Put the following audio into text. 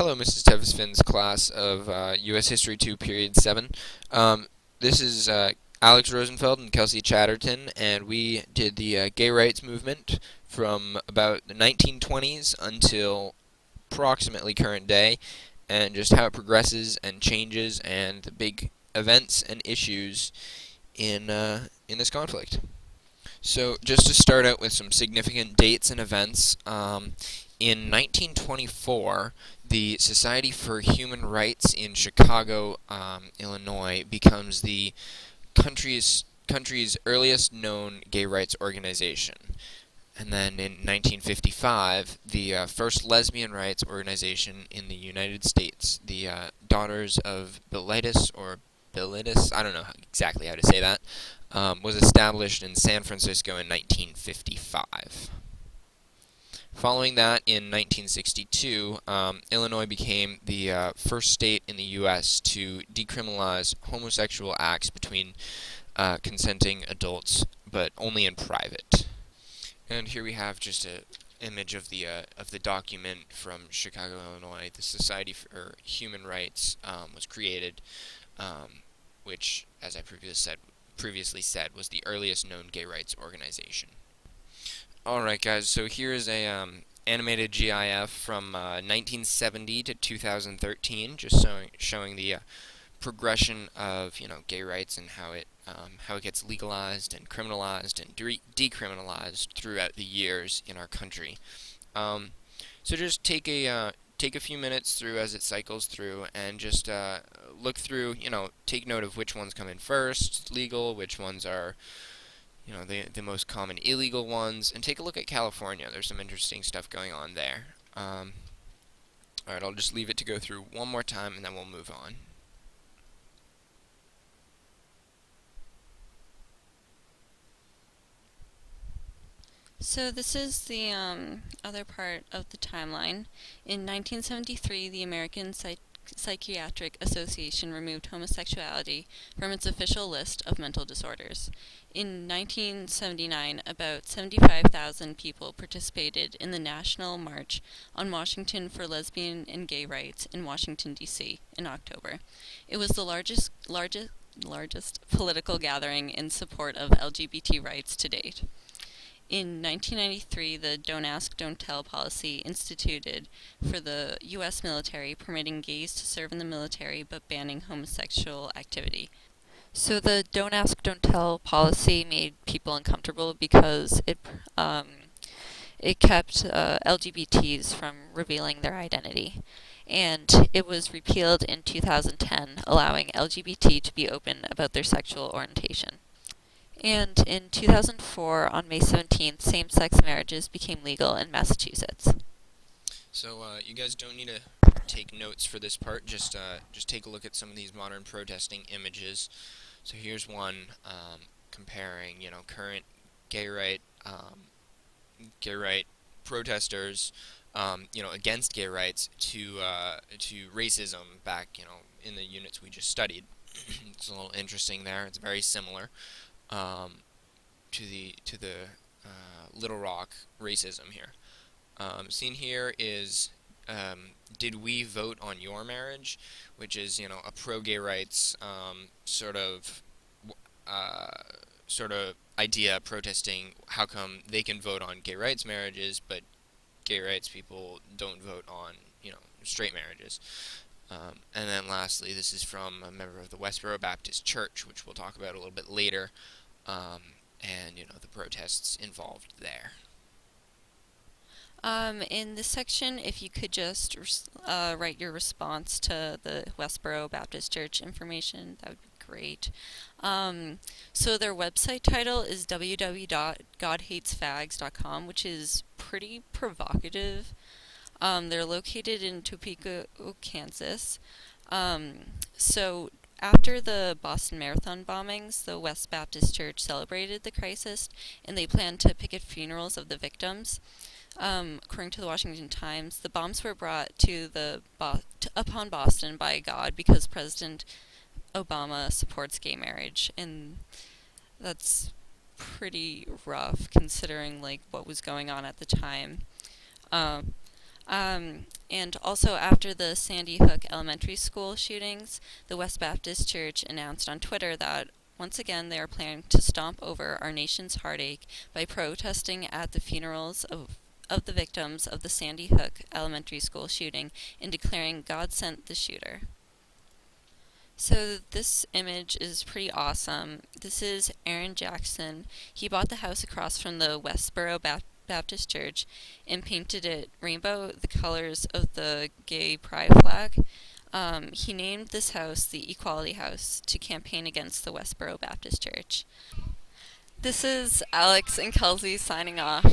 Hello, Mrs. Tevis-Finn's class of U.S. History 2, Period 7. This is Alex Rosenfeld and Kelsey Chatterton, and we did the gay rights movement from about the 1920s until approximately current day, and just how it progresses and changes, and the big events and issues in this conflict. So, just to start out with some significant dates and events, in 1924, the Society for Human Rights in Chicago, Illinois, becomes the country's earliest known gay rights organization. And then in 1955, the first lesbian rights organization in the United States, the Daughters of Bilitis, or Bilitis, I don't know exactly how to say that, was established in San Francisco in 1955. Following that, in 1962, Illinois became the first state in the U.S. to decriminalize homosexual acts between consenting adults, but only in private. And here we have just an image of the document from Chicago, Illinois. The Society for Human Rights was created, which, as I previously said, was the earliest known gay rights organization. Alright guys, so here's a animated GIF from 1970 to 2013, just showing the progression of gay rights and how it gets legalized and criminalized and decriminalized throughout the years in our country. So just take a few minutes through as it cycles through, and just look through, take note of which ones come in first, legal, which ones are the most common illegal ones, and take a look at California. There's some interesting stuff going on there. Alright, I'll just leave it to go through one more time, and then we'll move on. So this is the other part of the timeline. In 1973, the American Psychiatric Association removed homosexuality from its official list of mental disorders. In 1979, about 75,000 people participated in the National March on Washington for Lesbian and Gay Rights in Washington, D.C. in October. It was the largest political gathering in support of LGBT rights to date. In 1993, the Don't Ask, Don't Tell policy instituted for the U.S. military, permitting gays to serve in the military but banning homosexual activity. So the Don't Ask, Don't Tell policy made people uncomfortable because it kept LGBTs from revealing their identity. And it was repealed in 2010, allowing LGBT to be open about their sexual orientation. And in 2004, on May 17th, same-sex marriages became legal in Massachusetts. So you guys don't need to take notes for this part. Just take a look at some of these modern protesting images. So here's one comparing, current gay right protesters, against gay rights to racism back, in the units we just studied. It's a little interesting there. It's very similar to the Little Rock racism here. Seen here is Did We Vote on Your Marriage, which is a pro-gay rights sort of idea protesting how come they can vote on gay rights marriages, but gay rights people don't vote on straight marriages. And then lastly, this is from a member of the Westboro Baptist Church, which we'll talk about a little bit later, and the protests involved there. In this section, if you could just write your response to the Westboro Baptist Church information, that would be great. So their website title is www.godhatesfags.com, which is pretty provocative. They're located in Topeka, Kansas. So after the Boston Marathon bombings, the West Baptist Church celebrated the crisis, and they planned to picket funerals of the victims. According to the Washington Times, the bombs were brought upon Boston by God because President Obama supports gay marriage, and that's pretty rough considering what was going on at the time. And also, after the Sandy Hook Elementary School shootings, the West Baptist Church announced on Twitter that once again they are planning to stomp over our nation's heartache by protesting at the funerals of the victims of the Sandy Hook Elementary School shooting and declaring God sent the shooter. So this image is pretty awesome. This is Aaron Jackson. He bought the house across from the Westboro Baptist Church and painted it rainbow, the colors of the gay pride flag. He named this house the Equality House to campaign against the Westboro Baptist Church. This is Alex and Kelsey signing off.